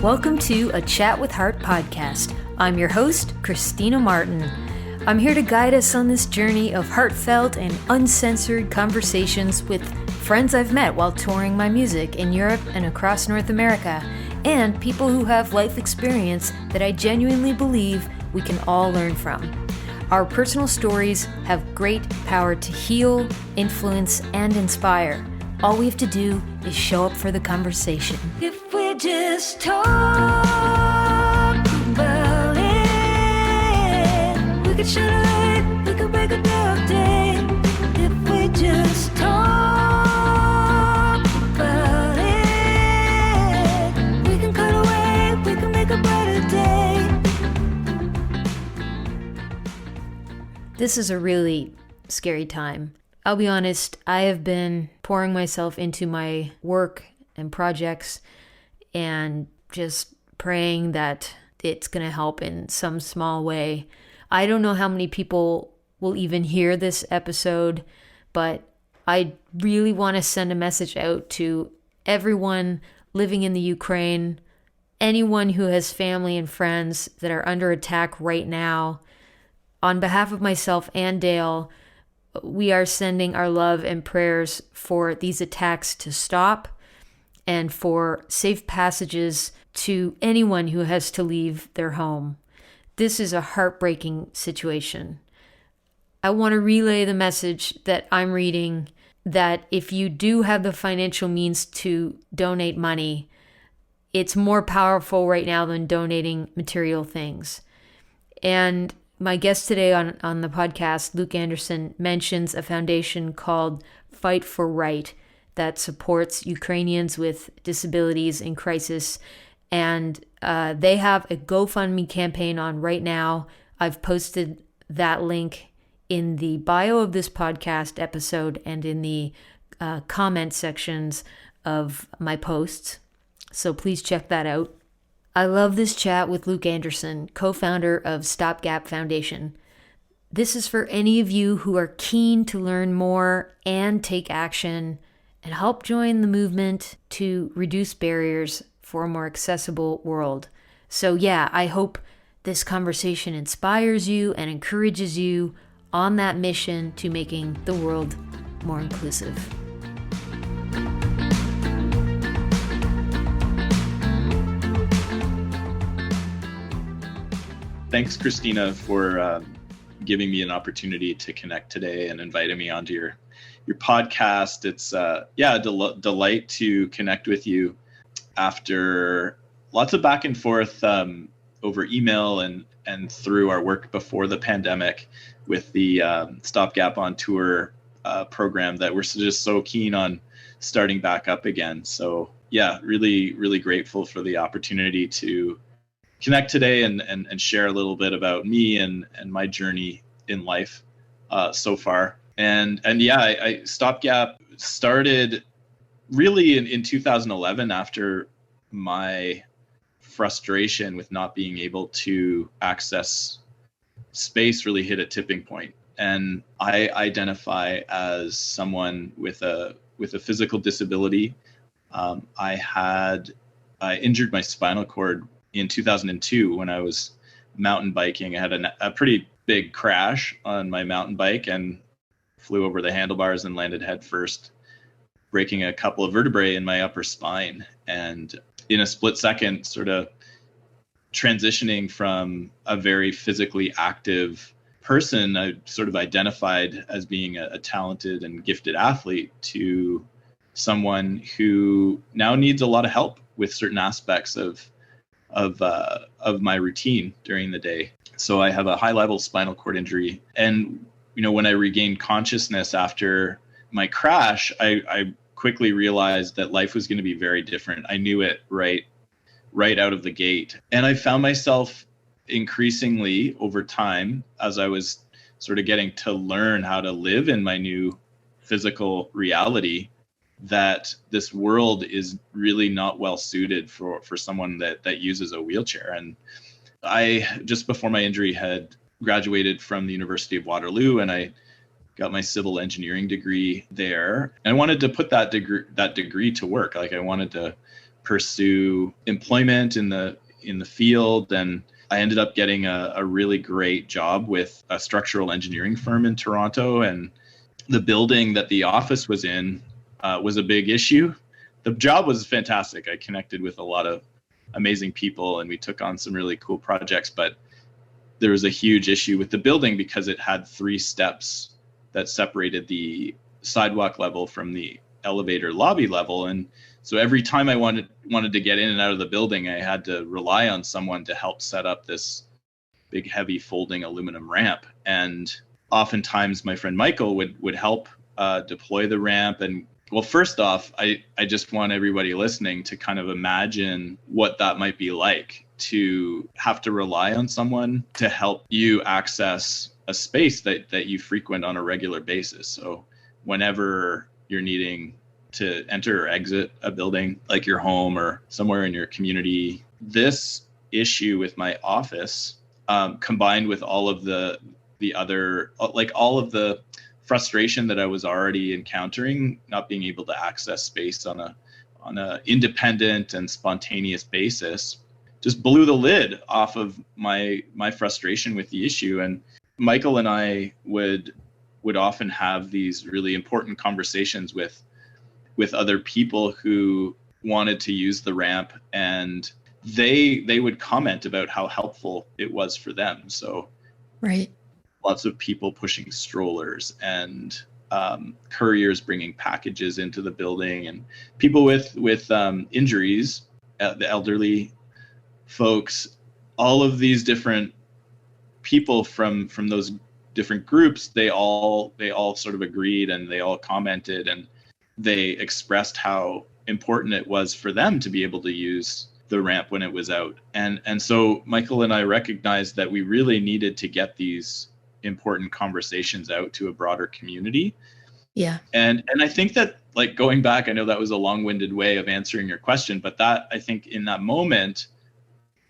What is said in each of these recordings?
Welcome to A Chat with Heart podcast. I'm your host, Christina Martin. I'm here to guide us on this journey of heartfelt and uncensored conversations with friends I've met while touring my music in Europe and across North America, and people who have life experience that I genuinely believe we can all learn from. Our personal stories have great power to heal, influence, and inspire. All we have to do is show up for the conversation. If we just talk about it, we could shine a light, we could break a dark day. If we just talk about it, we can cut away, we can make a brighter day. This is a really scary time. I'll be honest, I have been pouring myself into my work and projects and just praying that it's going to help in some small way. I don't know how many people will even hear this episode, but I really want to send a message out to everyone living in the Ukraine, anyone who has family and friends that are under attack right now. On behalf of myself and Dale, we are sending our love and prayers for these attacks to stop and for safe passages to anyone who has to leave their home. This is a heartbreaking situation. I want to relay the message that I'm reading, that if you do have the financial means to donate money, it's more powerful right now than donating material things. And my guest today on the podcast, Luke Anderson, mentions a foundation called Fight for Right that supports Ukrainians with disabilities in crisis. And they have a GoFundMe campaign on right now. I've posted that link in the bio of this podcast episode and in the comment sections of my posts. So please check that out. I love this chat with Luke Anderson, co-founder of StopGap Foundation. This is for any of you who are keen to learn more and take action and help join the movement to reduce barriers for a more accessible world. So yeah, I hope this conversation inspires you and encourages you on that mission to making the world more inclusive. Thanks, Christina, for giving me an opportunity to connect today and inviting me onto your podcast. It's a delight to connect with you after lots of back and forth over email and through our work before the pandemic with the StopGap on Tour program that we're just so keen on starting back up again. So yeah, really, really grateful for the opportunity to connect today and share a little bit about me and my journey in life so far. And I StopGap started really in 2011 after my frustration with not being able to access space really hit a tipping point. And I identify as someone with a physical disability. I injured my spinal cord in 2002 when I was mountain biking. I had a pretty big crash on my mountain bike and flew over the handlebars and landed head first, breaking a couple of vertebrae in my upper spine. And in a split second, sort of transitioning from a very physically active person, I sort of identified as being a talented and gifted athlete to someone who now needs a lot of help with certain aspects of my routine during the day. So I have a high level spinal cord injury. And, when I regained consciousness after my crash, I quickly realized that life was going to be very different. I knew it right out of the gate. And I found myself increasingly over time, as I was sort of getting to learn how to live in my new physical reality, that this world is really not well suited for someone that uses a wheelchair. And I, just before my injury, had graduated from the University of Waterloo, and I got my civil engineering degree there. And I wanted to put that degree to work. Like I wanted to pursue employment in the field, and I ended up getting a really great job with a structural engineering firm in Toronto. And the building that the office was in was a big issue. The job was fantastic. I connected with a lot of amazing people and we took on some really cool projects, but there was a huge issue with the building because it had 3 steps that separated the sidewalk level from the elevator lobby level. And so every time I wanted to get in and out of the building, I had to rely on someone to help set up this big, heavy folding aluminum ramp. And oftentimes my friend Michael would help deploy the ramp. And well, first off, I just want everybody listening to kind of imagine what that might be like to have to rely on someone to help you access a space that you frequent on a regular basis. So whenever you're needing to enter or exit a building, like your home or somewhere in your community, this issue with my office, combined with all of the other, like all of the frustration that I was already encountering, not being able to access space on a independent and spontaneous basis, just blew the lid off of my frustration with the issue. And Michael and I would often have these really important conversations with other people who wanted to use the ramp, and they would comment about how helpful it was for them. So right. Lots of people pushing strollers and couriers bringing packages into the building, and people with injuries, the elderly folks, all of these different people from those different groups, they all sort of agreed and they all commented and they expressed how important it was for them to be able to use the ramp when it was out. And so Michael and I recognized that we really needed to get these important conversations out to a broader community. Yeah. And I think that, like, going back, I know that was a long-winded way of answering your question, but that, I think in that moment,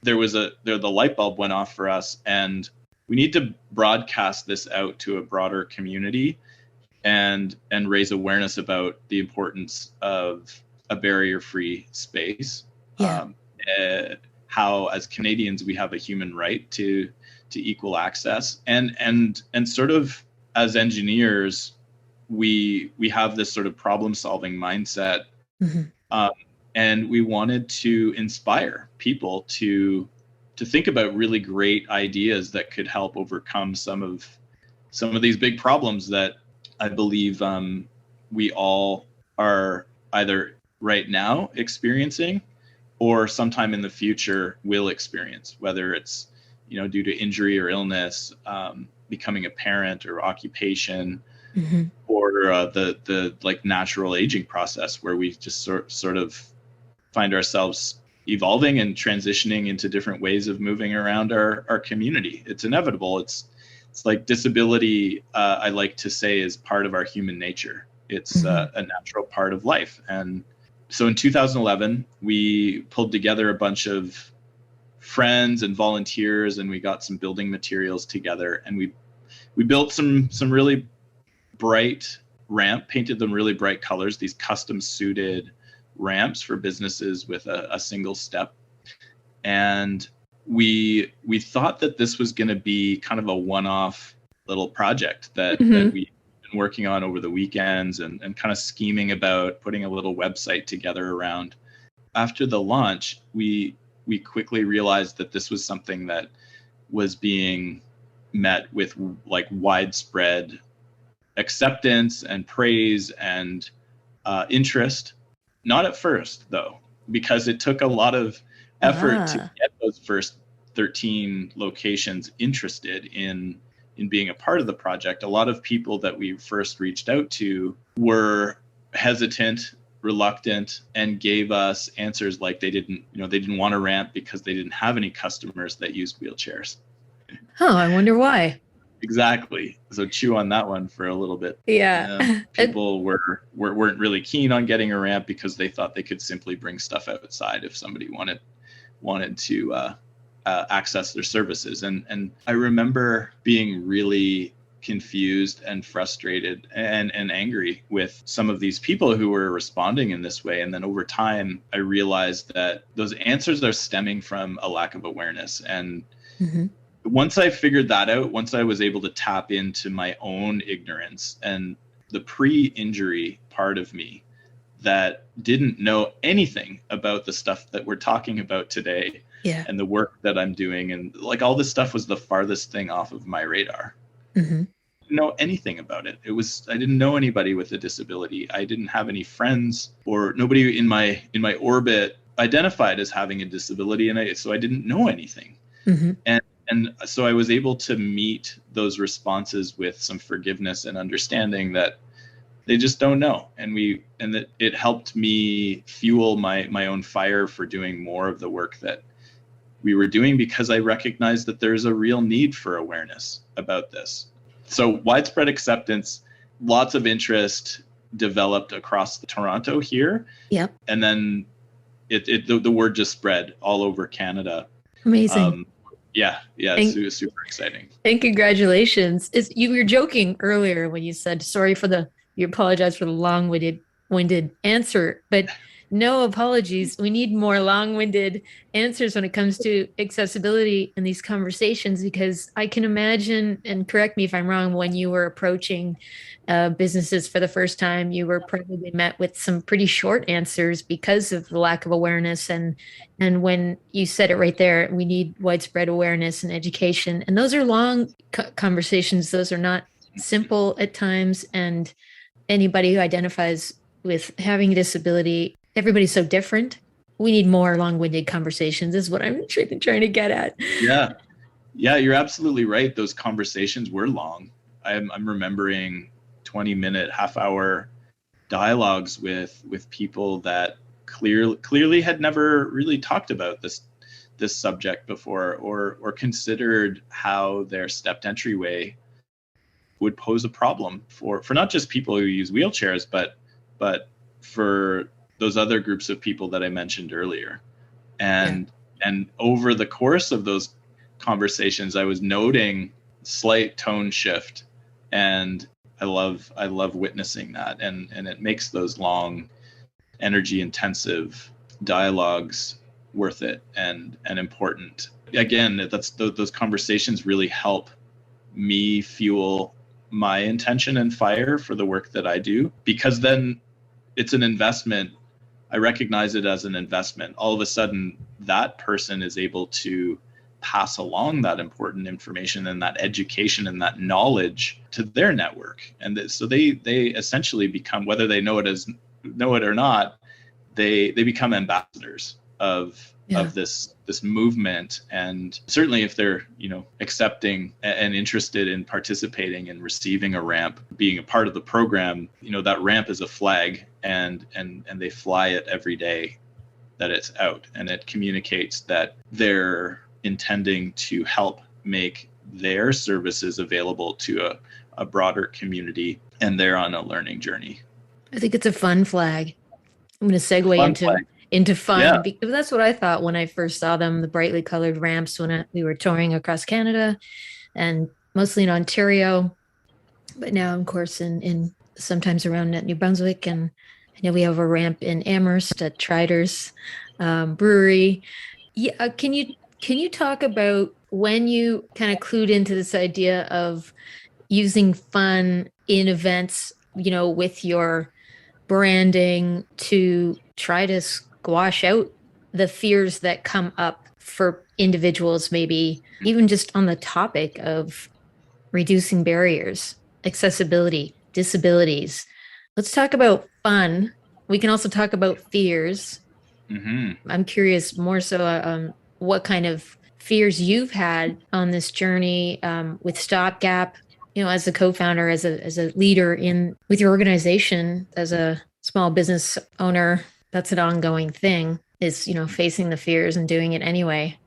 the light bulb went off for us, and we need to broadcast this out to a broader community and raise awareness about the importance of a barrier-free space. Yeah. How, as Canadians, we have a human right to equal access, and sort of as engineers, we have this sort of problem-solving mindset, and we wanted to inspire people to think about really great ideas that could help overcome some of these big problems that I believe we all are either right now experiencing or sometime in the future will experience, whether it's due to injury or illness, becoming a parent or occupation, or the like natural aging process where we just sort of find ourselves evolving and transitioning into different ways of moving around our community. It's inevitable. It's like disability, I like to say, is part of our human nature. It's a natural part of life. And so in 2011, we pulled together a bunch of friends and volunteers, and we got some building materials together, and we built some really bright ramp, painted them really bright colors, these custom suited ramps for businesses with a single step. And we thought that this was going to be kind of a one-off little project that we've been working on over the weekends and kind of scheming about putting a little website together around. After the launch, we quickly realized that this was something that was being met with like widespread acceptance and praise and interest. Not at first, though, because it took a lot of effort to get those first 13 locations interested in being a part of the project. A lot of people that we first reached out to were hesitant, reluctant, and gave us answers like they didn't want a ramp because they didn't have any customers that used wheelchairs. I wonder why. Exactly. So chew on that one for a little bit. Yeah. People weren't really keen on getting a ramp because they thought they could simply bring stuff outside if somebody wanted to access their services. And I remember being really confused and frustrated and angry with some of these people who were responding in this way. And then over time, I realized that those answers are stemming from a lack of awareness. And once I figured that out, once I was able to tap into my own ignorance and the pre-injury part of me that didn't know anything about the stuff that we're talking about today, and the work that I'm doing, and like all this stuff was the farthest thing off of my radar. Didn't know anything about it. I didn't know anybody with a disability. I didn't have any friends, or nobody in my orbit identified as having a disability, and so I didn't know anything. And so I was able to meet those responses with some forgiveness and understanding that they just don't know. And that it helped me fuel my own fire for doing more of the work that we were doing, because I recognized that there's a real need for awareness about this. So widespread acceptance, lots of interest developed across Toronto here. Yep. And then the word just spread all over Canada. Amazing. Super exciting. And congratulations. You were joking earlier when you said you apologize for the long-winded answer, but no apologies. We need more long-winded answers when it comes to accessibility in these conversations, because I can imagine, and correct me if I'm wrong, when you were approaching businesses for the first time, you were probably met with some pretty short answers because of the lack of awareness. And when you said it right there, we need widespread awareness and education. And those are long conversations. Those are not simple at times. And anybody who identifies with having a disability, everybody's so different. We need more long-winded conversations is what I'm trying to get at. Yeah, you're absolutely right. Those conversations were long. I'm remembering 20-minute, half-hour dialogues with people that clearly had never really talked about this subject before, or considered how their stepped entryway would pose a problem for not just people who use wheelchairs, but for those other groups of people that I mentioned earlier. And over the course of those conversations, I was noting slight tone shift, and I love witnessing that, and it makes those long, energy intensive dialogues worth it and important. Again, those conversations really help me fuel my intention and fire for the work that I do, because then it's an investment. I recognize it as an investment. All of a sudden, that person is able to pass along that important information and that education and that knowledge to their network. And so they essentially become, whether they know it or not, they become ambassadors of this movement. And certainly if they're accepting and interested in participating and receiving a ramp, being a part of the program, that ramp is a flag, and they fly it every day that it's out, and it communicates that they're intending to help make their services available to a broader community, and they're on a learning journey. I think it's a fun flag. I'm going to segue into fun, because that's what I thought when I first saw them, the brightly colored ramps, when we were touring across Canada, and mostly in Ontario, but now, of course, in sometimes around New Brunswick. And I know we have a ramp in Amherst at Triders Brewery. Yeah, can you talk about when you kind of clued into this idea of using fun in events, with your branding to try to squash out the fears that come up for individuals, maybe even just on the topic of reducing barriers, accessibility, disabilities? Let's talk about fun. We can also talk about fears. I'm curious more so what kind of fears you've had on this journey with StopGap, as a co-founder, as a leader with your organization, as a small business owner. That's an ongoing thing, is, facing the fears and doing it anyway.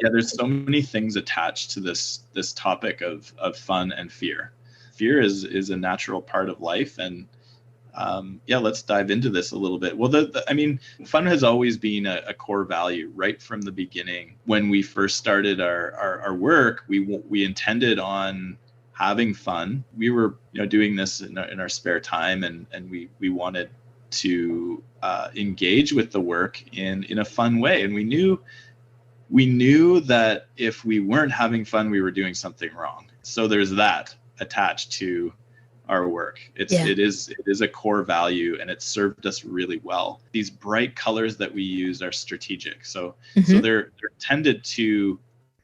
Yeah, there's so many things attached to this topic of fun and fear. Fear is a natural part of life, and let's dive into this a little bit. Well, fun has always been a core value right from the beginning. When we first started our work, we intended on having fun. We were, doing this in our spare time, and we wanted to engage with the work in a fun way. And we knew that if we weren't having fun, we were doing something wrong. So there's that attached to our work. It is a core value, and it served us really well. These bright colors that we use are strategic. So they're tended to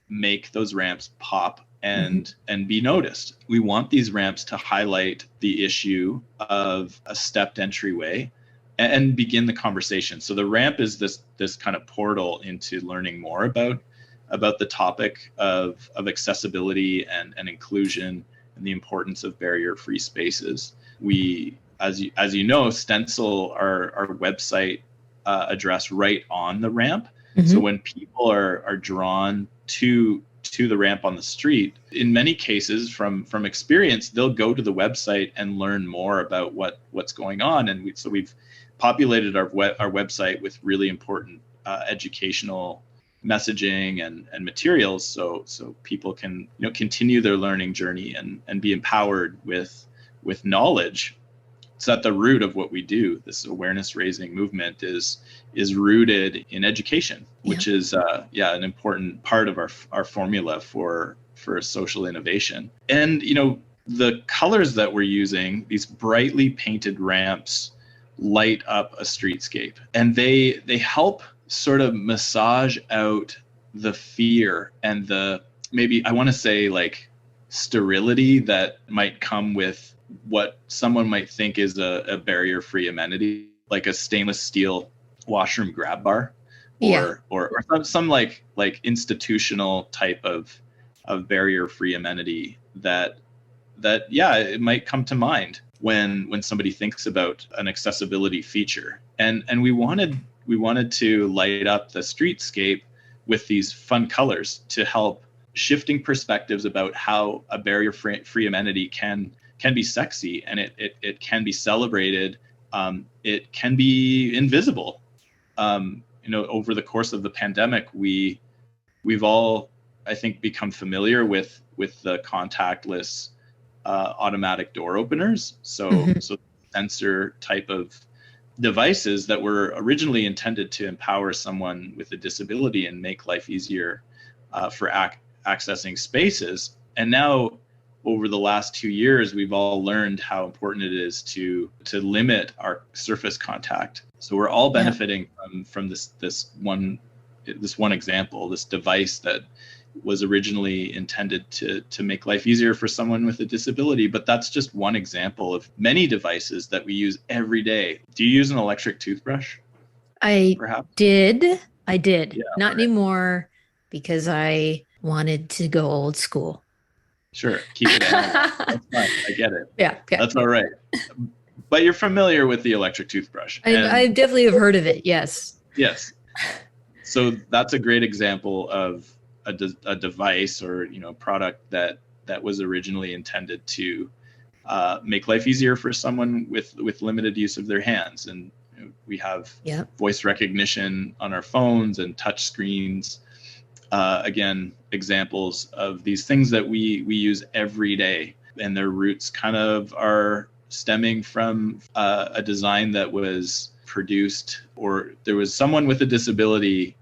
make those ramps pop and be noticed. We want these ramps to highlight the issue of a stepped entryway and begin the conversation. So the ramp is this kind of portal into learning more about the topic of accessibility and inclusion and the importance of barrier-free spaces. We, as you know, stencil our website address right on the ramp. So when people are drawn to the ramp on the street, in many cases, from experience, they'll go to the website and learn more about what's going on. And we've populated our website with really important educational messaging and materials, so people can continue their learning journey and be empowered with knowledge. It's at the root of what we do. This awareness raising movement is rooted in education, which is an important part of our formula for social innovation. And the colors that we're using, these brightly painted ramps, light up a streetscape, and they help sort of massage out the fear and the, maybe I want to say, like, sterility that might come with what someone might think is a barrier-free amenity, like a stainless steel washroom grab bar, or some like institutional type of barrier-free amenity that it might come to mind when somebody thinks about an accessibility feature. And we wanted to light up the streetscape with these fun colors to help shifting perspectives about how a barrier-free amenity can be sexy, and it can be celebrated. It can be invisible. Over the course of the pandemic, we've all, I think, become familiar with the contactless automatic door openers. So sensor type of devices that were originally intended to empower someone with a disability and make life easier for accessing spaces. And now, over the last 2 years, we've all learned how important it is to limit our surface contact. So we're all benefiting from this one example, this device that was originally intended to make life easier for someone with a disability. But that's just one example of many devices that we use every day. Do you use an electric toothbrush? I did. Yeah, Not anymore, because I wanted to go old school. Sure, keep it analog. That's fine. I get it. Yeah. That's all right. But you're familiar with the electric toothbrush. I definitely have heard of it. Yes. Yes. So that's a great example of a device or product that was originally intended to make life easier for someone with limited use of their hands. And we have voice recognition on our phones and touch screens. Again, examples of these things that we use every day, and their roots kind of are stemming from a design that was produced, or there was someone with a disability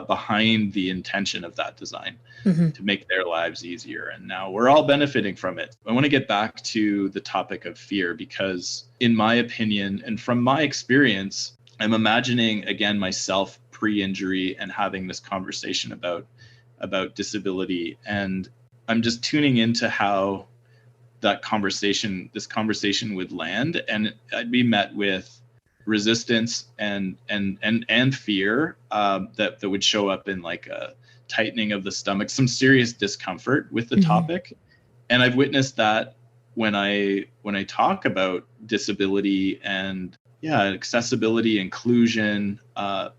behind the intention of that design to make their lives easier. And now we're all benefiting from it. I want to get back to the topic of fear, because in my opinion, and from my experience, I'm imagining again myself pre-injury and having this conversation about disability, and I'm just tuning into how this conversation would land, and I'd be met with resistance and fear that would show up in like a tightening of the stomach, some serious discomfort with the topic. And I've witnessed that when I talk about disability and accessibility, inclusion,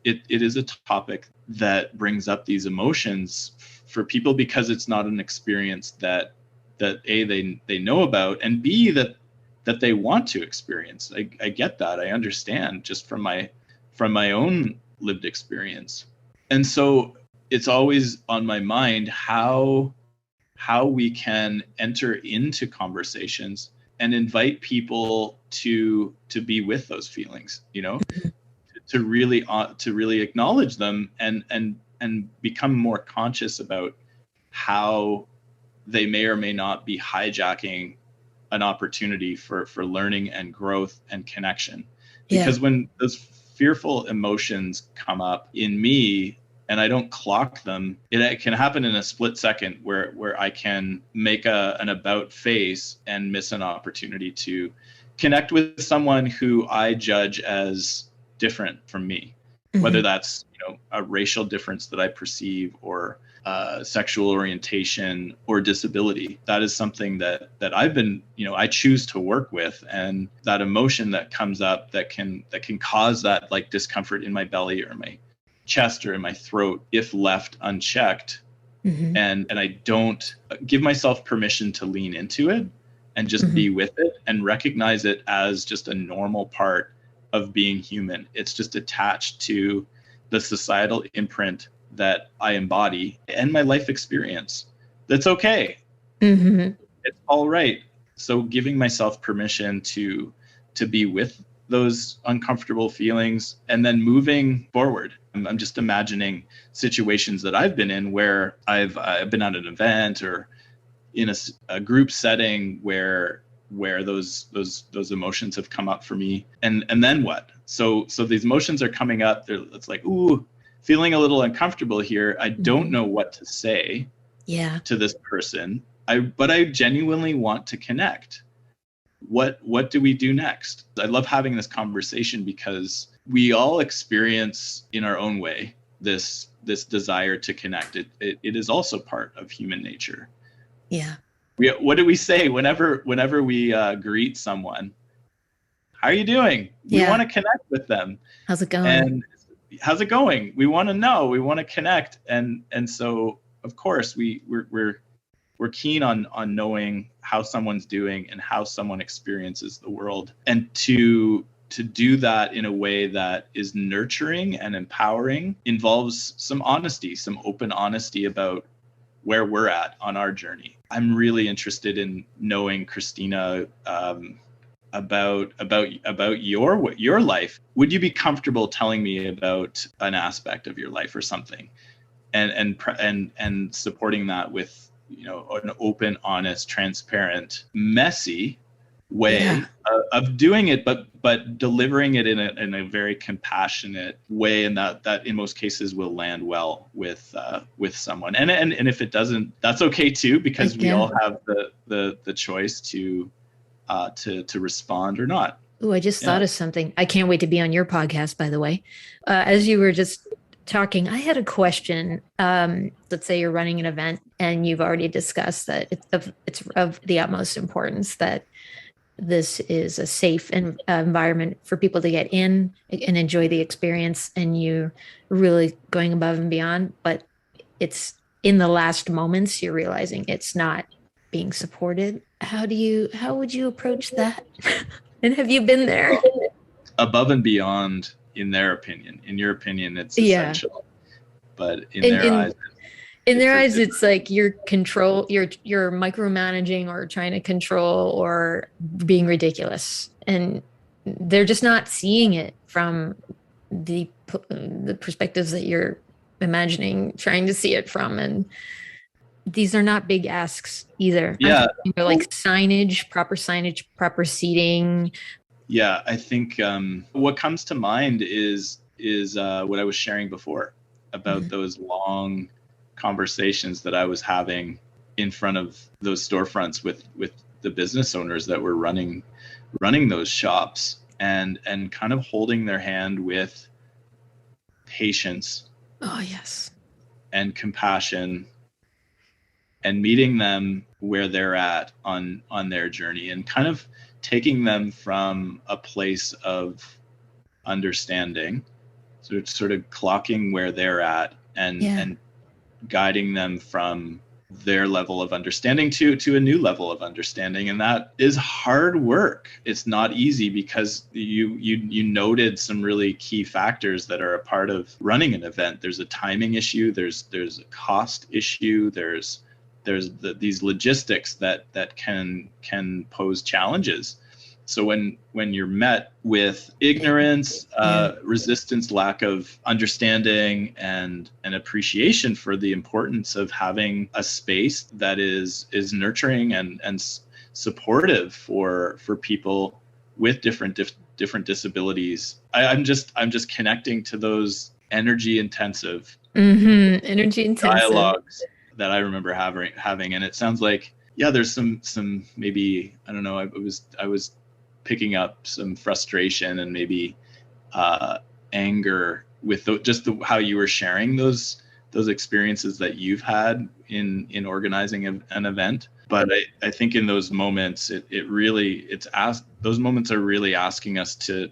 it is a topic that brings up these emotions for people, because it's not an experience that A, they know about, and B, that they want to experience. I get that. I understand just from my own lived experience. And so it's always on my mind, how how we can enter into conversations and invite people to be with those feelings, to really acknowledge them and become more conscious about how they may or may not be hijacking an opportunity for learning and growth and connection. Because when those fearful emotions come up in me and I don't clock them, it can happen in a split second where I can make an about face and miss an opportunity to connect with someone who I judge as different from me, whether that's a racial difference that I perceive, or sexual orientation, or disability. That is something that I've been, I choose to work with, and that emotion that comes up that can cause that like discomfort in my belly or my chest or in my throat if left unchecked, and I don't give myself permission to lean into it and just be with it and recognize it as just a normal part of being human. It's just attached to the societal imprint that I embody and my life experience. That's okay. It's all right. So giving myself permission to be with those uncomfortable feelings and then moving forward. I'm just imagining situations that I've been in where I've been at an event or in a group setting where those emotions have come up for me, and then what? So these emotions are coming up. It's like, ooh, feeling a little uncomfortable here. I don't know what to say to this person. But I genuinely want to connect. What do we do next? I love having this conversation because we all experience in our own way this desire to connect. It is also part of human nature. Yeah. What do we say whenever we greet someone? How are you doing? We want to connect with them. How's it going? And how's it going? We want to know. We want to connect. And so of course we're keen on knowing how someone's doing and how someone experiences the world, and to do that in a way that is nurturing and empowering involves some honesty, some open honesty about where we're at on our journey. I'm really interested in knowing, Christina, about your life. Would you be comfortable telling me about an aspect of your life or something, and supporting that with an open, honest, transparent, messy way of doing it, but delivering it in a very compassionate way, and that in most cases will land well with someone. And if it doesn't, that's okay too, because we all have the choice to respond or not. Oh, I just thought of something. I can't wait to be on your podcast, by the way. As you were just talking, I had a question. Let's say you're running an event and you've already discussed that it's of the utmost importance that this is a safe environment for people to get in and enjoy the experience, and you really going above and beyond. But it's in the last moments you're realizing it's not being supported. How would you approach that? And have you been there? Above and beyond, in their opinion. In your opinion, it's essential. But in their eyes, it's like you're micromanaging or trying to control or being ridiculous, and they're just not seeing it from the perspectives that you're imagining trying to see it from. And these are not big asks either. They're like proper signage, proper seating. Yeah, I think what comes to mind is what I was sharing before about those long conversations that I was having in front of those storefronts with the business owners that were running those shops, and kind of holding their hand with patience. Oh, yes. And compassion, and meeting them where they're at on their journey, and kind of taking them from a place of understanding, so it's sort of clocking where they're at and guiding them from their level of understanding to a new level of understanding. And that is hard work. It's not easy, because you noted some really key factors that are a part of running an event. There's a timing issue, there's a cost issue, there's there's these logistics that can pose challenges. So when you're met with ignorance, resistance, lack of understanding, and an appreciation for the importance of having a space that is nurturing and supportive for people with different disabilities, I'm just connecting to those energy intensive dialogues that I remember having, and it sounds like there's some maybe, I don't know, I was picking up some frustration and maybe anger with how you were sharing those experiences that you've had in organizing an event. But I think in those moments, those moments are really asking us to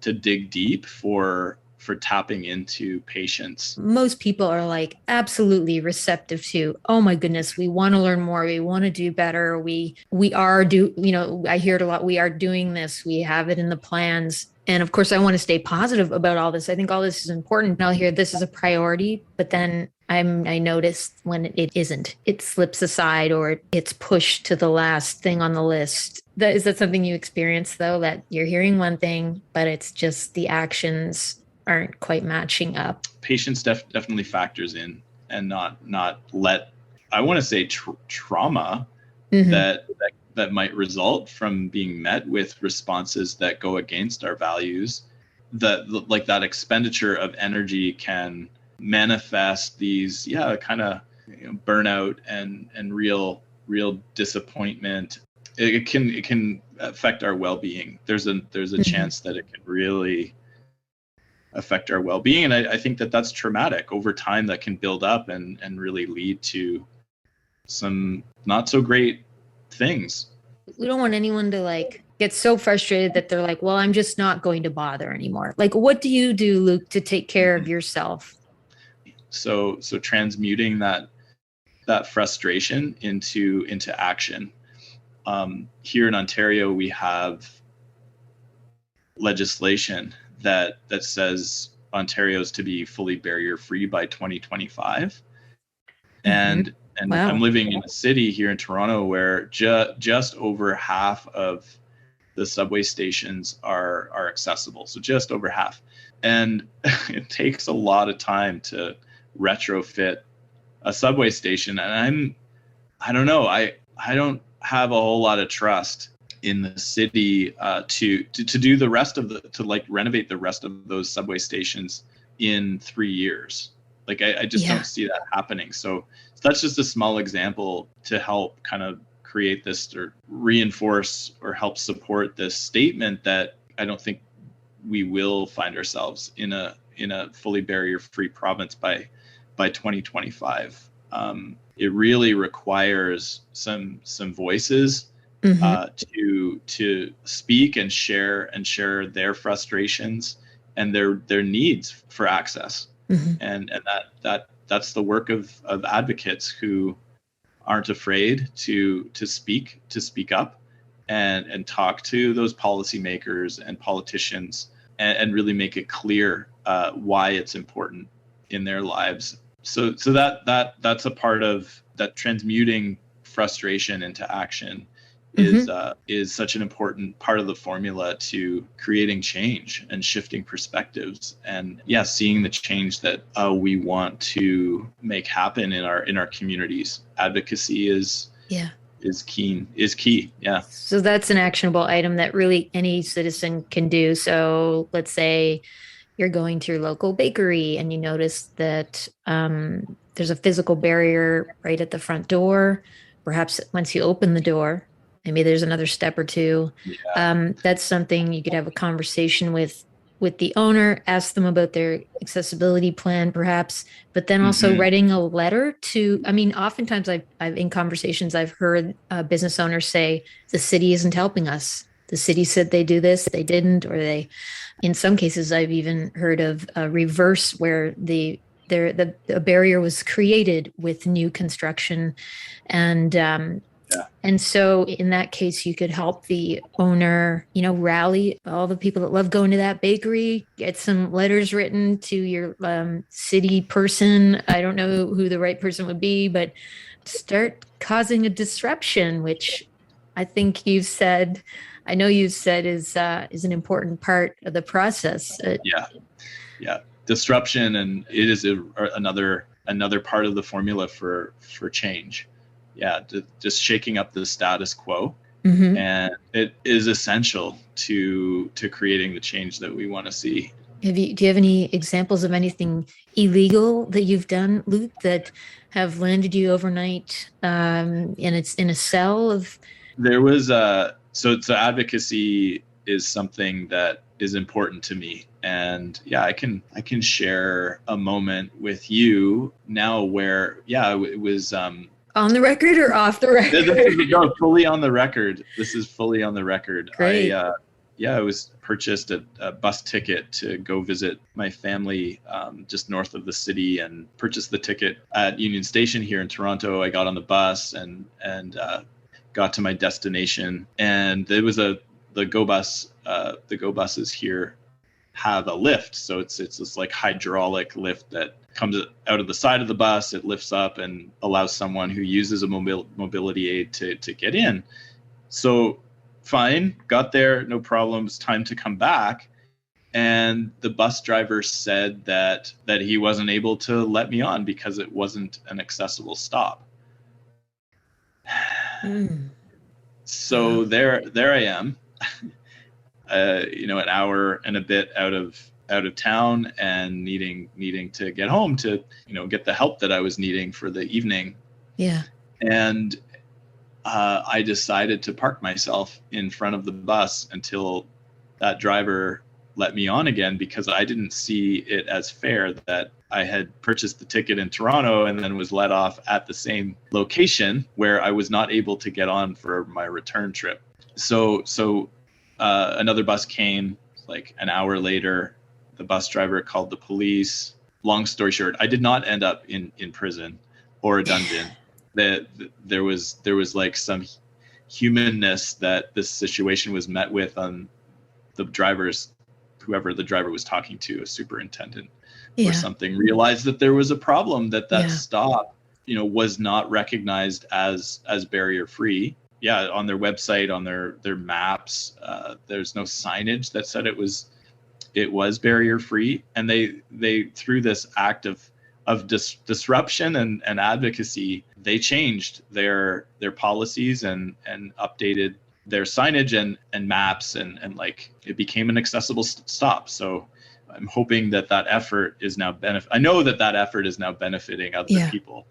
dig deep for tapping into patience. Most people are like absolutely receptive to, oh my goodness, we want to learn more, we want to do better, I hear it a lot, we are doing this, we have it in the plans. And of course, I want to stay positive about all this. I think all this is important. I'll hear this is a priority, but then I notice when it isn't, it slips aside or it's pushed to the last thing on the list. Is that something you experience, though, that you're hearing one thing, but it's just the actions aren't quite matching up? Patience definitely factors in, and not let, I want to say, trauma that might result from being met with responses that go against our values. That expenditure of energy can manifest these kind of burnout and real disappointment. It can affect our well-being. There's a chance that it can really affect our well-being, and I think that's traumatic over time. That can build up and really lead to some not so great things. We don't want anyone to get so frustrated that they're like, well, I'm just not going to bother anymore. What do you do, Luke, to take care of yourself? So transmuting that frustration into action. Here in Ontario, we have legislation that says Ontario's to be fully barrier-free by 2025. And wow. I'm living in a city here in Toronto where just over half of the subway stations are accessible. So just over half. And it takes a lot of time to retrofit a subway station. And I don't know, I don't have a whole lot of trust in the city to do the rest of renovate the rest of those subway stations in 3 years. I just don't see that happening. So that's just a small example to help kind of create this or reinforce or help support this statement that I don't think we will find ourselves in a fully barrier-free province by 2025. It really requires some voices to speak and share their frustrations and their needs for access. And that's the work of advocates who aren't afraid to speak up and talk to those policymakers and politicians and really make it clear why it's important in their lives. So that's a part of that. Transmuting frustration into action is such an important part of the formula to creating change and shifting perspectives, and seeing the change that we want to make happen in our communities. Advocacy is key. Yeah. So that's an actionable item that really any citizen can do. So let's say you're going to your local bakery and you notice that there's a physical barrier right at the front door. Perhaps once you open the door, maybe there's another step or two. That's something you could have a conversation with the owner, ask them about their accessibility plan, perhaps, but then also writing a letter to, oftentimes I've in conversations, I've heard business owners say, the city isn't helping us. The city said they do this, they didn't, or in some cases, I've even heard of a reverse where the barrier was created with new construction. And Yeah. And so in that case, you could help the owner, rally all the people that love going to that bakery, get some letters written to your city person. I don't know who the right person would be, but start causing a disruption, which I think I know you've said is an important part of the process. Yeah. Disruption, and it is another part of the formula for change. Yeah, just shaking up the status quo, and it is essential to creating the change that we want to see. Do you have any examples of anything illegal that you've done, Luke, that have landed you overnight, and it's in a cell of? There was so advocacy is something that is important to me, and yeah, I can share a moment with you now where it was on the record or off the record? No, fully on the record. This is fully on the record. Great. I was purchased a bus ticket to go visit my family just north of the city, and purchased the ticket at Union Station here in Toronto. I got on the bus and got to my destination, and it was the Go bus. The Go buses here have a lift, so it's this like hydraulic lift that comes out of the side of the bus. It lifts up and allows someone who uses a mobility aid to get in. So fine, got there, no problems. Time to come back, and the bus driver said that he wasn't able to let me on because it wasn't an accessible stop. So there I am, an hour and a bit out of town, and needing to get home to get the help that I was needing for the evening. Yeah. And I decided to park myself in front of the bus until that driver let me on again, because I didn't see it as fair that I had purchased the ticket in Toronto and then was let off at the same location where I was not able to get on for my return trip. So another bus came like an hour later. The bus driver called the police. Long story short, I did not end up in prison or a dungeon. There was like some humanness that this situation was met with on whoever the driver was talking to, a superintendent or something, realized that there was a problem, that stop, was not recognized as barrier free. Yeah, on their website, on their maps, there's no signage that said it was barrier free, and they through this act of disruption and advocacy, they changed their policies and updated their signage and maps, and like it became an accessible stop. So I'm hoping that effort is now I know that effort is now benefiting other people.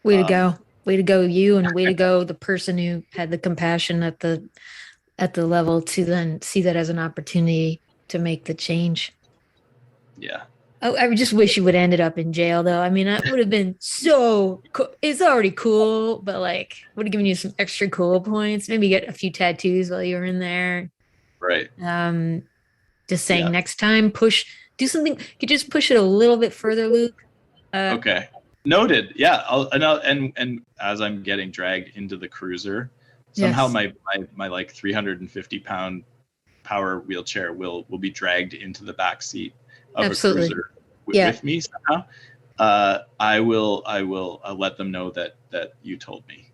Way to go. Way to go, you, and way to go the person who had the compassion at the level to then see that as an opportunity to make the change. Yeah. Oh, I just wish you would have ended up in jail, though. I mean, that would have been so cool. It's already cool, but like, would have given you some extra cool points. Maybe get a few tattoos while you were in there. Right. Just saying, next time, do something. You just push it a little bit further, Luke. Okay. Noted. Yeah. And as I'm getting dragged into the cruiser, somehow my like 350-pound power wheelchair will be dragged into the back seat of a cruiser with me somehow. I will let them know that you told me.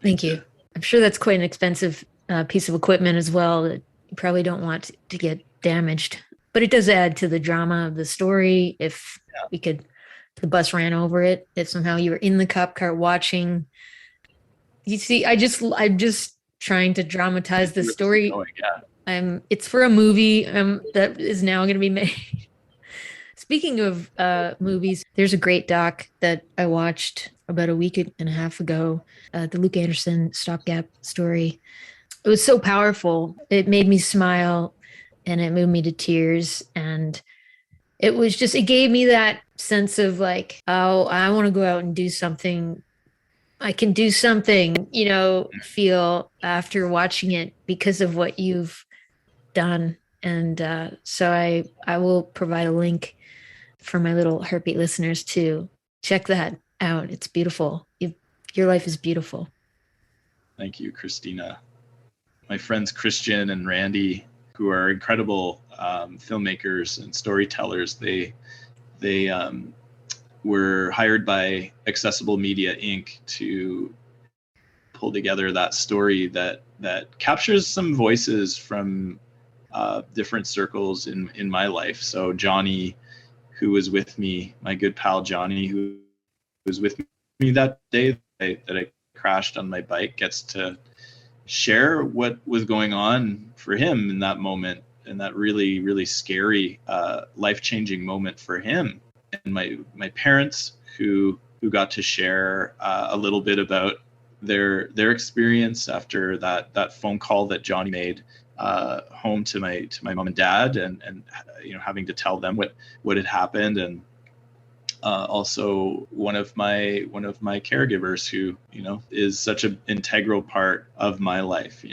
Thank you. I'm sure that's quite an expensive piece of equipment as well that you probably don't want to get damaged. But it does add to the drama of the story. If the bus ran over it, if somehow you were in the cop car watching. You see, I'm just trying to dramatize the story. It's for a movie that is now going to be made. Speaking of movies, there's a great doc that I watched about a week and a half ago, the Luke Anderson StopGap story. It was so powerful. It made me smile and it moved me to tears. And it gave me that sense of like, oh, I want to go out and do something. I can do something, feel after watching it because of what you've done. And so I will provide a link for my little Heartbeat listeners to check that out. It's beautiful. Your life is beautiful. Thank you, Christina. My friends Christian and Randy, who are incredible filmmakers and storytellers, they were hired by Accessible Media Inc. to pull together that story that captures some voices from different circles in my life. So Johnny, who was with me, my good pal Johnny, who was with me that day that I crashed on my bike, gets to share what was going on for him in that moment, and that really, really scary, life-changing moment for him. And my parents, who got to share a little bit about their experience after that phone call that Johnny made home to my mom and dad, and having to tell them what had happened. And also one of my caregivers, who is such an integral part of my life.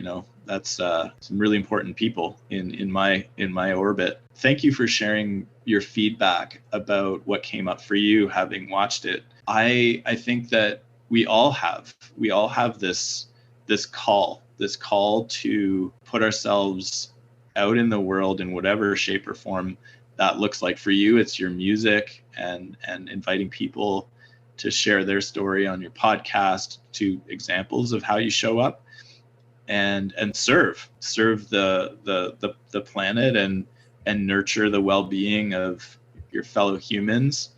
That's some really important people in my orbit. Thank you for sharing your feedback about what came up for you having watched it. I think that we all have this call to put ourselves out in the world in whatever shape or form that looks like. For you, it's your music and inviting people to share their story on your podcast, to examples of how you show up and serve the planet and nurture the well-being of your fellow humans.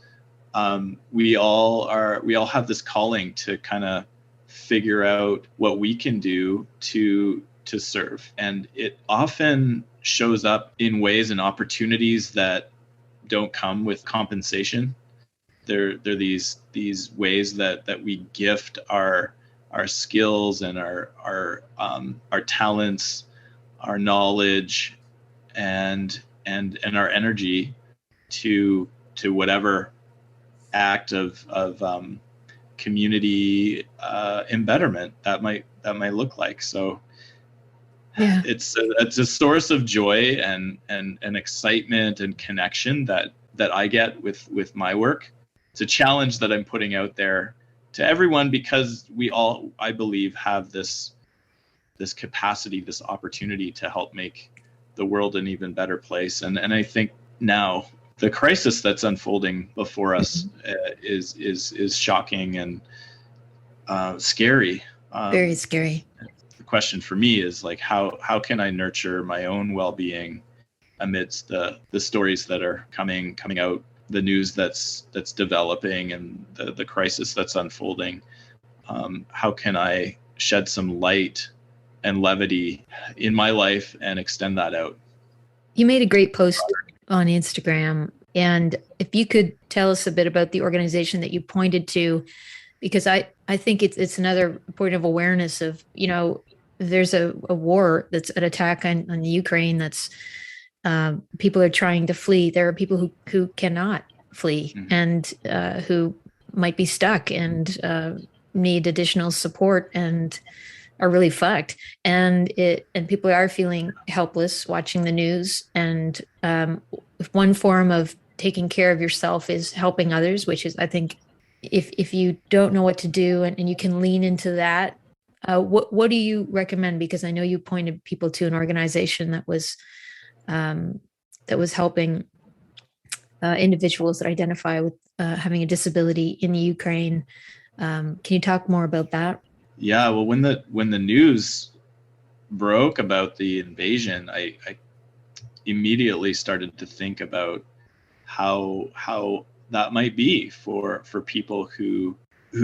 We all have this calling to kind of figure out what we can do to serve, and it often shows up in ways and opportunities that don't come with compensation. They're these ways that we gift our skills and our talents, our knowledge, and our energy to whatever act of community embetterment that might look like. So Yeah, it's a source of joy and excitement and connection that I get with my work. It's a challenge that I'm putting out there to everyone, because we all, I believe, have this capacity, this opportunity to help make the world an even better place. And I think now the crisis that's unfolding before us is shocking and scary. very scary. The question for me is, like, how can I nurture my own well-being amidst the stories that are coming out, the news that's developing, and the crisis that's unfolding? How can I shed some light and levity in my life and extend that out? You made a great post on Instagram, and if you could tell us a bit about the organization that you pointed to, because I think it's another point of awareness of, there's a war, that's an attack on the Ukraine, that's people are trying to flee. There are people who cannot flee, and who might be stuck and need additional support and are really fucked. And people are feeling helpless watching the news. And one form of taking care of yourself is helping others, which is, I think, if you don't know what to do and you can lean into that, what do you recommend? Because I know you pointed people to an organization that was helping individuals that identify with having a disability in the Ukraine. Can you talk more about that? Yeah, well, when the news broke about the invasion, I immediately started to think about how that might be for people who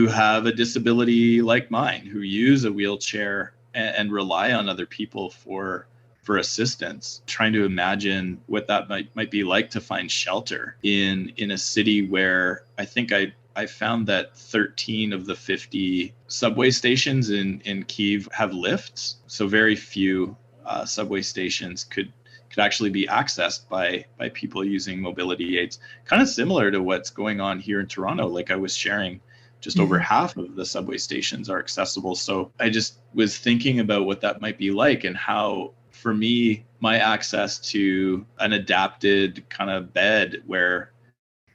have a disability like mine, who use a wheelchair and rely on other people for assistance. Trying to imagine what that might be like to find shelter in a city where I think I found that 13 of the 50 subway stations in Kyiv have lifts. So very few subway stations could actually be accessed by people using mobility aids. Kind of similar to what's going on here in Toronto. Like I was sharing, just over half of the subway stations are accessible. So I just was thinking about what that might be like, and how, for me, my access to an adapted kind of bed where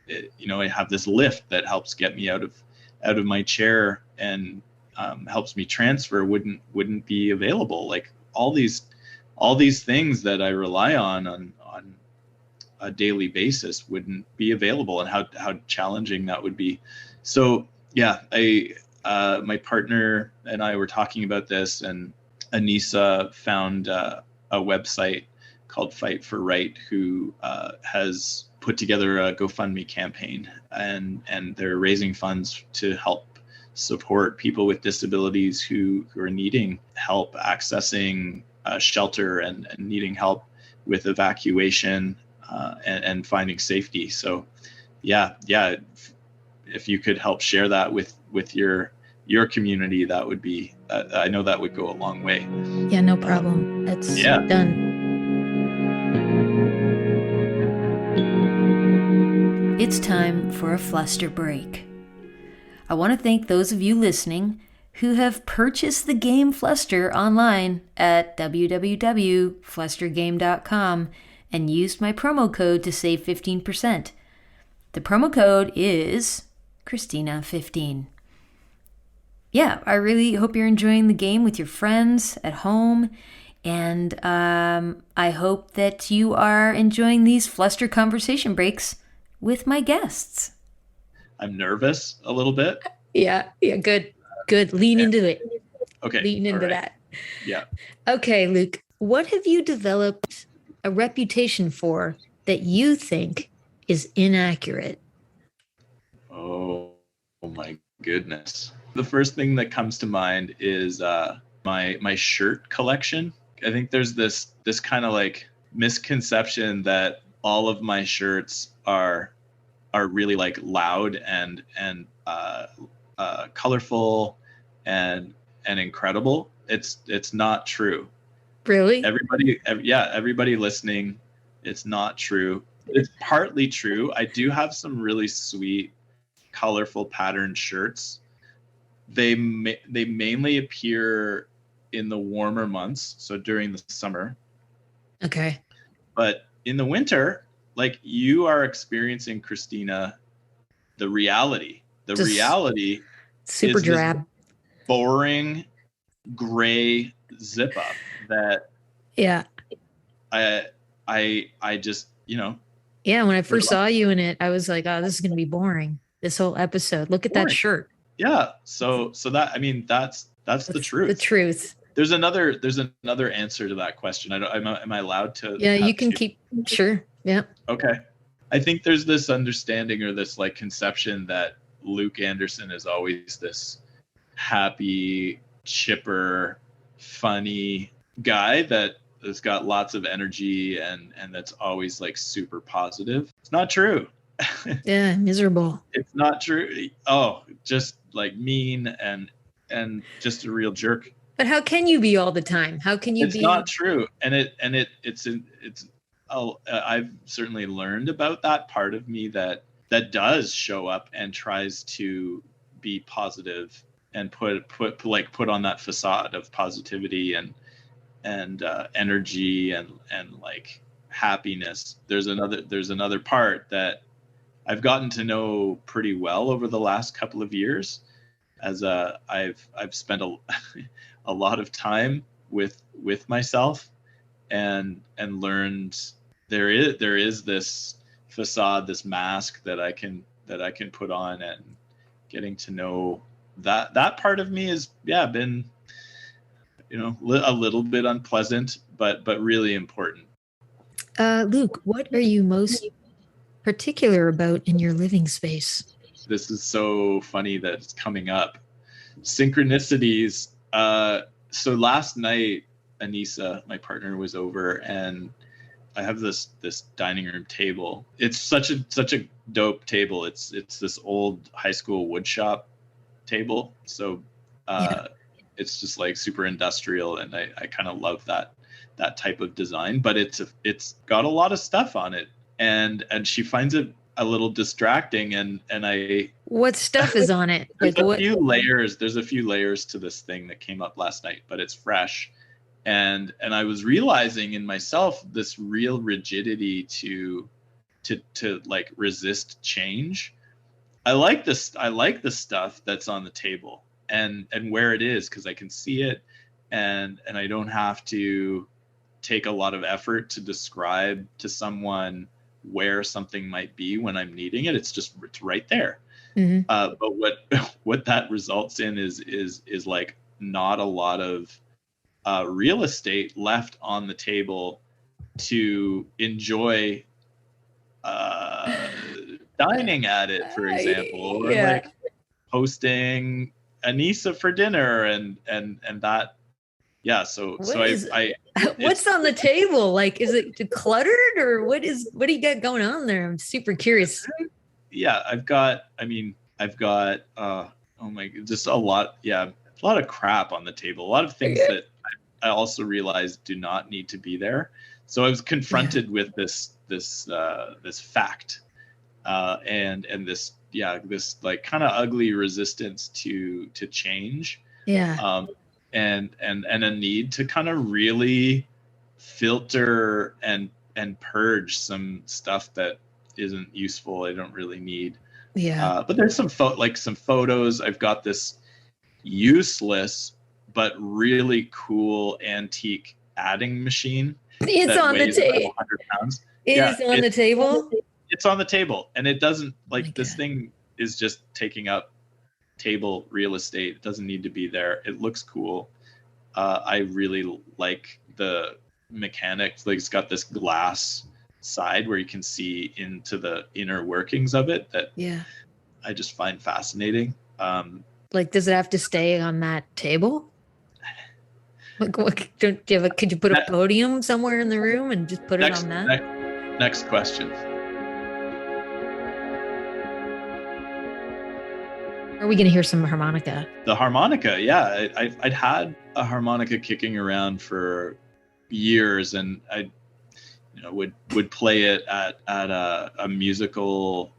I have this lift that helps get me out of my chair, and helps me transfer wouldn't be available. Like all these things that I rely on a daily basis wouldn't be available, and how challenging that would be. So yeah, my partner and I were talking about this, and Anissa found a website called Fight for Right, who has put together a GoFundMe campaign, and they're raising funds to help support people with disabilities who are needing help accessing shelter and needing help with evacuation and finding safety. So yeah, if you could help share that with your community, that would be, I know that would go a long way. Yeah, no problem. That's done. It's time for a Fluster break. I want to thank those of you listening who have purchased the game Fluster online at www.flustergame.com and used my promo code to save 15%. The promo code is Christina15. Yeah, I really hope you're enjoying the game with your friends at home, and I hope that you are enjoying these Fluster conversation breaks with my guests. I'm nervous a little bit. Yeah, good. Lean into it. Okay. Lean into that. Yeah. Okay, Luke, what have you developed a reputation for that you think is inaccurate? Oh my goodness. The first thing that comes to mind is my shirt collection. I think there's this kind of like misconception that all of my shirts are really like loud and colorful and incredible. It's not true. Really? Everybody listening, it's not true. It's partly true. I do have some really sweet, colorful patterned shirts. They mainly appear in the warmer months, so during the summer. Okay. But in the winter, like you are experiencing, Christina, the reality. The reality super is drab, boring, gray zip up that I just, Yeah, when I first saw you in it, I was like, oh, this is gonna be boring. This whole episode. Look at that shirt. Yeah. So that, I mean, that's the truth. The truth. There's another answer to that question. Am I allowed to? Yeah, you can keep. Sure. Yeah. Okay. I think there's this understanding or this like conception that Luke Anderson is always this happy, chipper, funny guy that has got lots of energy and that's always like super positive. It's not true. Yeah, miserable. It's not true. Oh, just like mean and just a real jerk. But how can you be all the time? How can you be? It's not true. I've certainly learned about that part of me that does show up and tries to be positive and put on that facade of positivity and energy and like happiness. There's another part that I've gotten to know pretty well over the last couple of years, as I've spent a lot of time with myself and learned there is this facade, this mask that I can put on, and getting to know that part of me has been a little bit unpleasant, but really important. Luke, what are you most particular about in your living space? This is so funny that it's coming up. Synchronicities. So last night, Anissa, my partner, was over, and I have this dining room table. It's such a dope table. It's this old high school wood shop table. So it's just like super industrial, and I kind of love that type of design. But it's got a lot of stuff on it, and she finds it a little distracting. And I what stuff is on it? There's a few layers. There's a few layers to this thing that came up last night, but it's fresh. And I was realizing in myself this real rigidity to like resist change. I like the stuff that's on the table. and where it is, because I can see it, and I don't have to take a lot of effort to describe to someone where something might be when I'm needing it. It's right there. Mm-hmm. But what that results in is like not a lot of real estate left on the table to enjoy dining at it, for example, or like hosting Anissa for dinner and that. Yeah. So what's on the table? Like, is it cluttered, or what do you got going on there? I'm super curious. Yeah, I've got oh my, just a lot. Yeah, a lot of crap on the table. A lot of things that I also realized do not need to be there. So I was confronted with this fact, and this like kind of ugly resistance to change. Yeah. And a need to kind of really filter and purge some stuff that isn't useful, I don't really need. Yeah. But there's some photos. I've got this useless but really cool antique adding machine. It's on the table. 100 pounds. It's on the table. It's on the table, and it doesn't this God. thing is just taking up table real estate. It doesn't need to be there. It looks cool. I really like the mechanics. Like, it's got this glass side where you can see into the inner workings of it that I just find fascinating. Like, does it have to stay on that table? Like, could you put a podium somewhere in the room and just put it on that? Next question. Are we going to hear some harmonica? The harmonica, yeah. I'd had a harmonica kicking around for years, and I would play it at a musical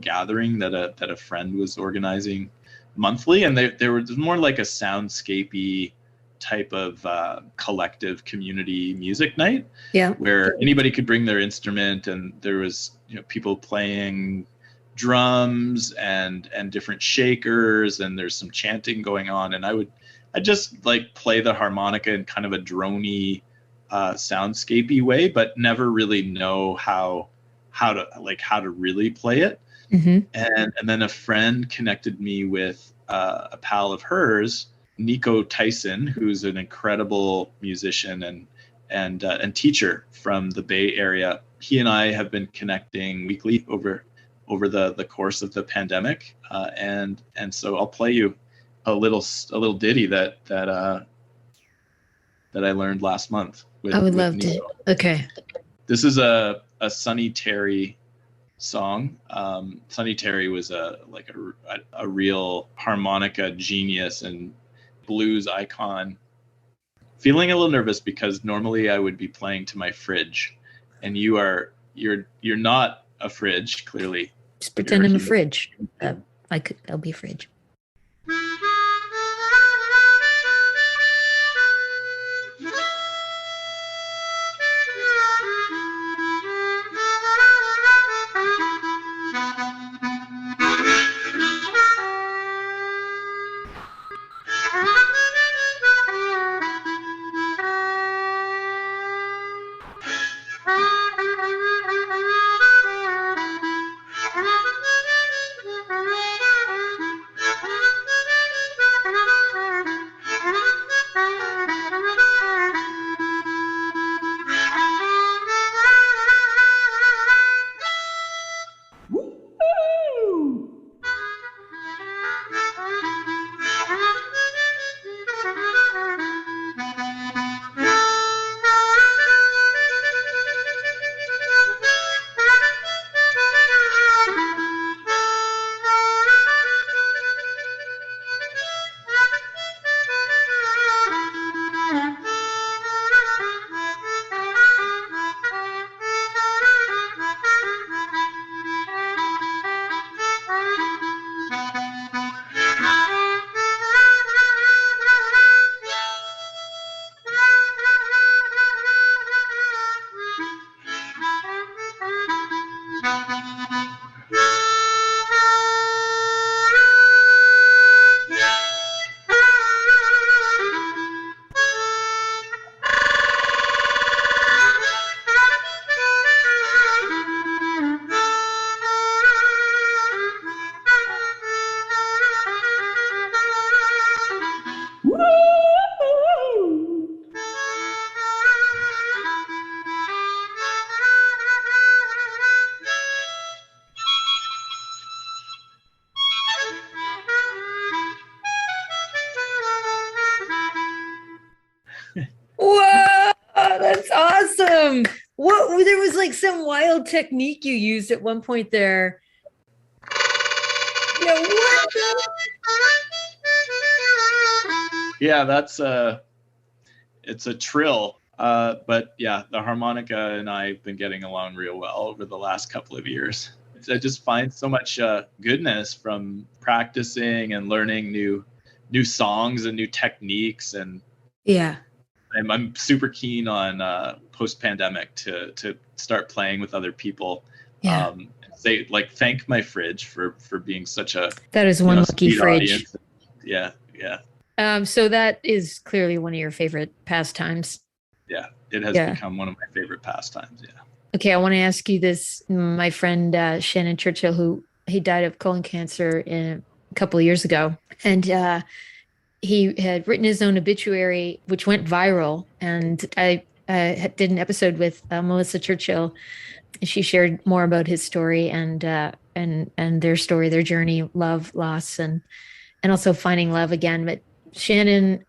gathering that a friend was organizing monthly, and there was more like a soundscapey type of collective community music night, where anybody could bring their instrument, and there was people playing drums and different shakers, and there's some chanting going on, and I just like play the harmonica in kind of a droney soundscapey way, but never really know how to really play it. Mm-hmm. And then a friend connected me with a pal of hers, Nico Tyson, who's an incredible musician and teacher from the Bay Area. He and I have been connecting weekly over the course of the pandemic, and so I'll play you a little ditty that I learned last month. I would love to. Okay. This is a Sonny Terry song. Sonny Terry was a real harmonica genius and blues icon. Feeling a little nervous because normally I would be playing to my fridge, and you're not a fridge, clearly. Just pretend I'm a fridge. I'll be a fridge. What? There was like some wild technique you used at one point there. Yeah, what? Yeah, it's a trill. But yeah, the harmonica and I have been getting along real well over the last couple of years. I just find so much goodness from practicing and learning new songs and new techniques, and Yeah. I'm super keen on post-pandemic to start playing with other people. Yeah. Say like thank my fridge for being such a That is one lucky sweet fridge. audience. Yeah, yeah. So that is clearly one of your favorite pastimes. Yeah, it has become one of my favorite pastimes. Yeah. Okay, I want to ask you this. My friend Shannon Churchill, who he died of colon cancer a couple of years ago, and he had written his own obituary, which went viral. And I did an episode with Melissa Churchill. She shared more about his story and their story, their journey, love, loss, and also finding love again. But Shannon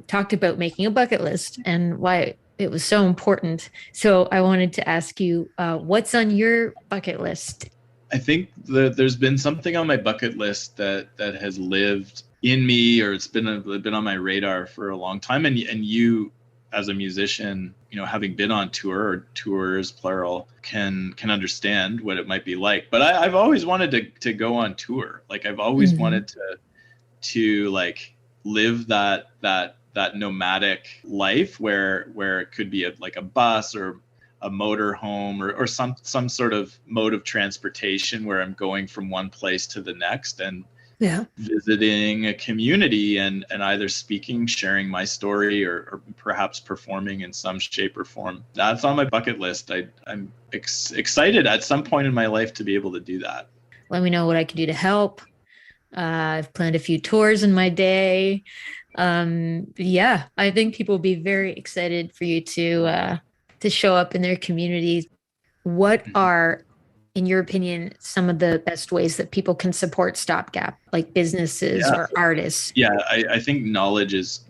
talked about making a bucket list and why it was so important. So I wanted to ask you, what's on your bucket list? I think there's been something on my bucket list that has lived in me, or it's been on my radar for a long time. And you, as a musician, having been on tour or tours plural, can understand what it might be like. But I've always wanted to go on tour. Like I've always wanted to like live that nomadic life where it could be like a bus or a motor home or some sort of mode of transportation where I'm going from one place to the next and visiting a community and either speaking, sharing my story or perhaps performing in some shape or form. That's on my bucket list. I'm excited at some point in my life to be able to do that. Let me know what I can do to help. I've planned a few tours in my day. I think people will be very excited for you to show up in their communities. What are, in your opinion, some of the best ways that people can support StopGap, like businesses or artists? Yeah, I think knowledge is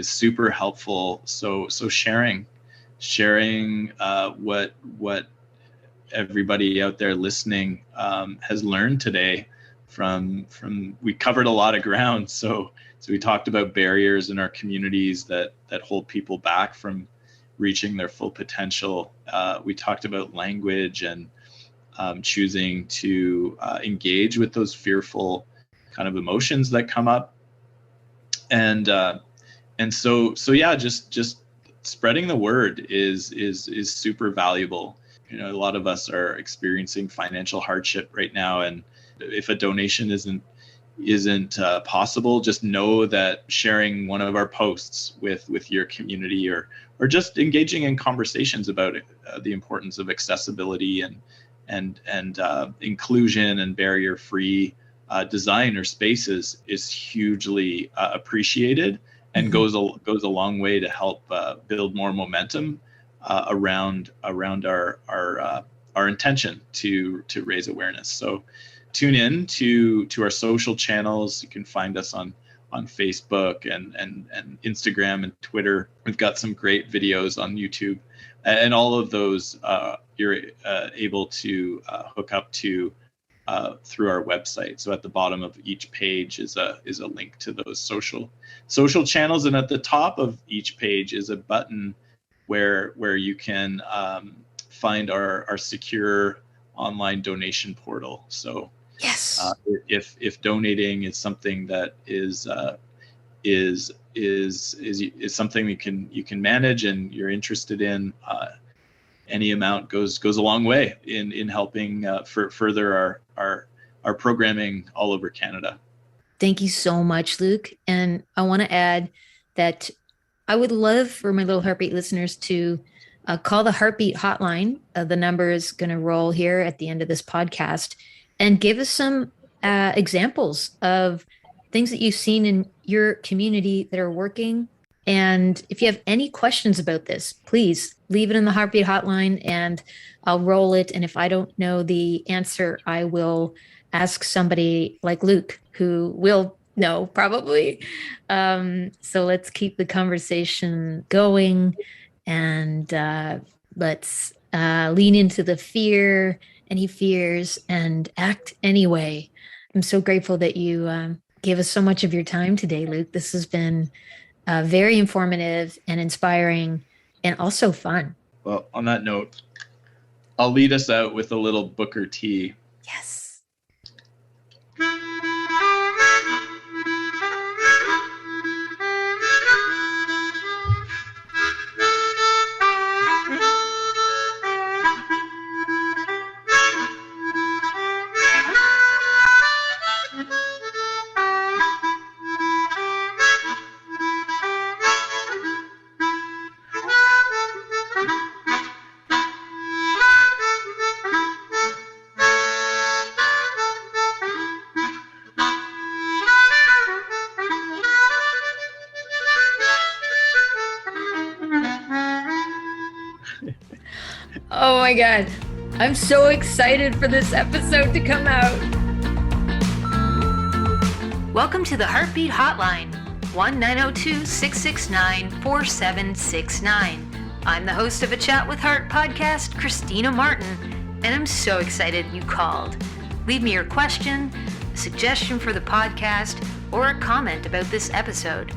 super helpful. So sharing what everybody out there listening has learned today from we covered a lot of ground. So we talked about barriers in our communities that hold people back from reaching their full potential. We talked about language and choosing to engage with those fearful kind of emotions that come up. And so yeah, just spreading the word is super valuable. A lot of us are experiencing financial hardship right now, and if a donation isn't possible, just know that sharing one of our posts with your community or just engaging in conversations about the importance of accessibility and inclusion and barrier-free design or spaces is hugely appreciated and goes a long way to help build more momentum around our intention to raise awareness. So tune in to our social channels. You can find us on Facebook and Instagram and Twitter. We've got some great videos on YouTube, and all of those you're able to hook up to through our website. So at the bottom of each page is a link to those social channels, and at the top of each page is a button where you can find our secure online donation portal. So yes, if donating is something that is something you can manage and you're interested in, any amount goes a long way in helping further our programming all over Canada. Thank you so much, Luke. And I want to add that I would love for my Little Heartbeat listeners to call the Heartbeat Hotline. The number is going to roll here at the end of this podcast, and give us some examples of things that you've seen in your community that are working. And if you have any questions about this, please leave it in the Heartbeat Hotline and I'll roll it. And if I don't know the answer, I will ask somebody like Luke who will know probably. So let's keep the conversation going. and let's lean into the fear any fears and act anyway. I'm so grateful that you gave us so much of your time today, Luke. This has been very informative and inspiring and also fun. Well, on that note, I'll lead us out with a little Booker T. Yes. Oh my God. I'm so excited for this episode to come out. Welcome to the Heartbeat Hotline, 1-902-669-4769. I'm the host of a Chat with Heart podcast, Christina Martin, and I'm so excited you called. Leave me your question, a suggestion for the podcast, or a comment about this episode.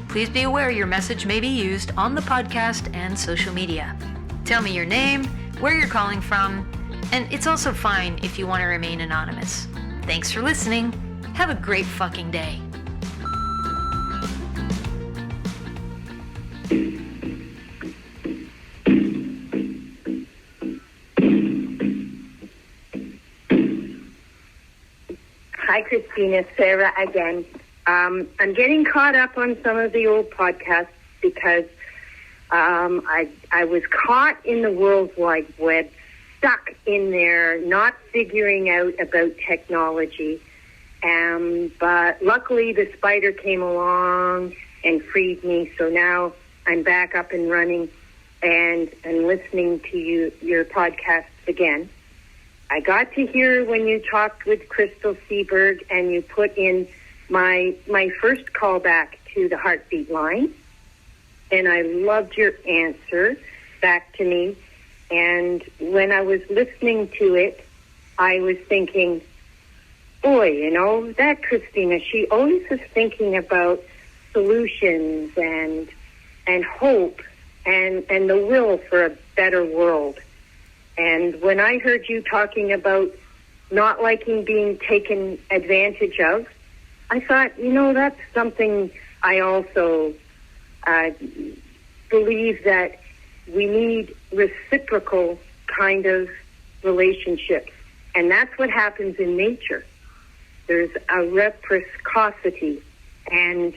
Please be aware your message may be used on the podcast and social media. Tell me your name, where you're calling from, and it's also fine if you want to remain anonymous. Thanks for listening. Have a great fucking day. Hi, Christina. Sarah again. I'm getting caught up on some of the old podcasts because I was caught in the World Wide Web, stuck in there, not figuring out about technology. But luckily the spider came along and freed me. So now I'm back up and running and listening to your podcasts again. I got to hear when you talked with Crystal Seberg and you put in my first callback to the Heartbeat line. And I loved your answer back to me. And when I was listening to it, I was thinking, boy, that Christina, she always is thinking about solutions and hope and the will for a better world. And when I heard you talking about not liking being taken advantage of, I thought, that's something I also believe that we need reciprocal kind of relationships. And that's what happens in nature. There's a reciprocity. And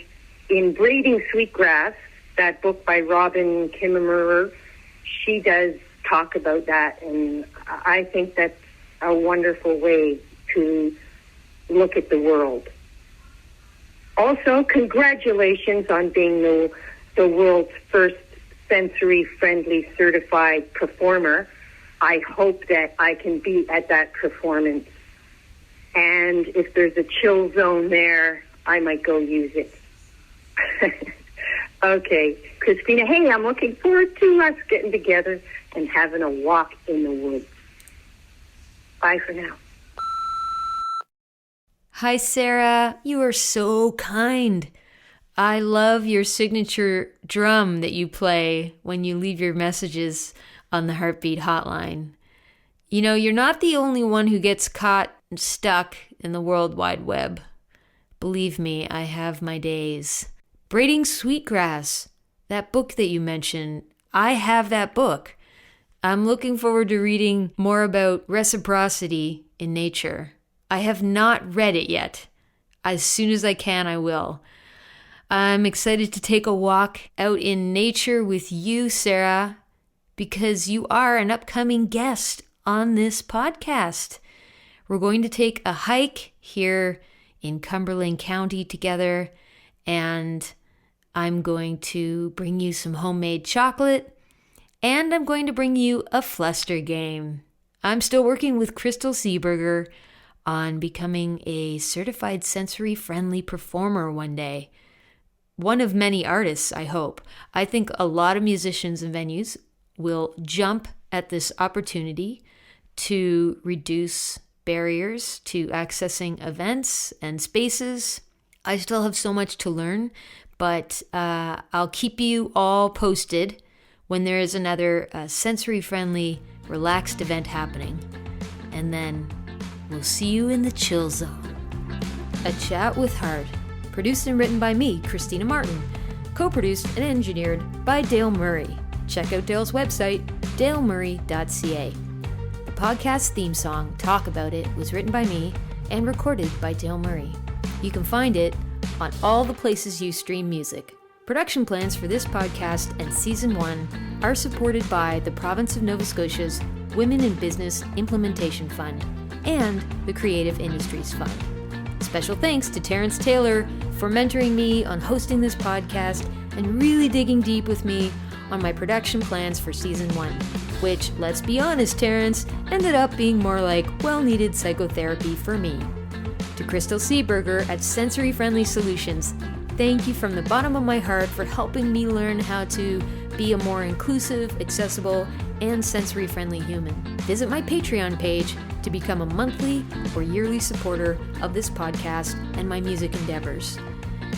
in Braiding Sweetgrass, that book by Robin Kimmerer, she does talk about that. And I think that's a wonderful way to look at the world. Also, congratulations on being the world's first sensory-friendly certified performer. I hope that I can be at that performance. And if there's a chill zone there, I might go use it. Okay, Christina, hey, I'm looking forward to us getting together and having a walk in the woods. Bye for now. Hi, Sarah. You are so kind. I love your signature drum that you play when you leave your messages on the Heartbeat Hotline. You're not the only one who gets caught and stuck in the World Wide Web. Believe me, I have my days. Braiding Sweetgrass, that book that you mentioned, I have that book. I'm looking forward to reading more about reciprocity in nature. I have not read it yet. As soon as I can, I will. I'm excited to take a walk out in nature with you, Sarah, because you are an upcoming guest on this podcast. We're going to take a hike here in Cumberland County together, and I'm going to bring you some homemade chocolate, and I'm going to bring you a Fluster game. I'm still working with Crystal Seberger on becoming a certified sensory-friendly performer one day. one of many artists, I hope. I think a lot of musicians and venues will jump at this opportunity to reduce barriers to accessing events and spaces. I still have so much to learn, but I'll keep you all posted when there is another sensory-friendly, relaxed event happening. And then we'll see you in the chill zone. A Chat with Heart, produced and written by me, Christina Martin, co-produced and engineered by Dale Murray. Check out Dale's website, dalemurray.ca. The podcast theme song, Talk About It, was written by me and recorded by Dale Murray. You can find it on all the places you stream music. Production plans for this podcast and Season 1 are supported by the Province of Nova Scotia's Women in Business Implementation Fund and the Creative Industries Fund. Special thanks to Terrence Taylor for mentoring me on hosting this podcast and really digging deep with me on my production plans for Season 1, which, let's be honest, Terrence, ended up being more like well-needed psychotherapy for me. To Crystal Seeberger at Sensory Friendly Solutions, thank you from the bottom of my heart for helping me learn how to be a more inclusive, accessible, and sensory-friendly human. Visit my Patreon page to become a monthly or yearly supporter of this podcast and my music endeavors.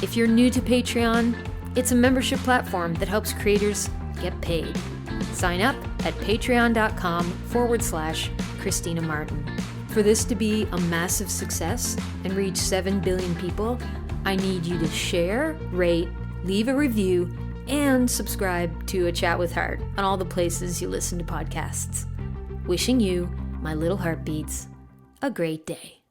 If you're new to Patreon, it's a membership platform that helps creators get paid. Sign up at patreon.com/Christina Martin. For this to be a massive success and reach 7 billion people, I need you to share, rate, leave a review, and subscribe to A Chat with Heart on all the places you listen to podcasts. Wishing you, my little heartbeats, a great day.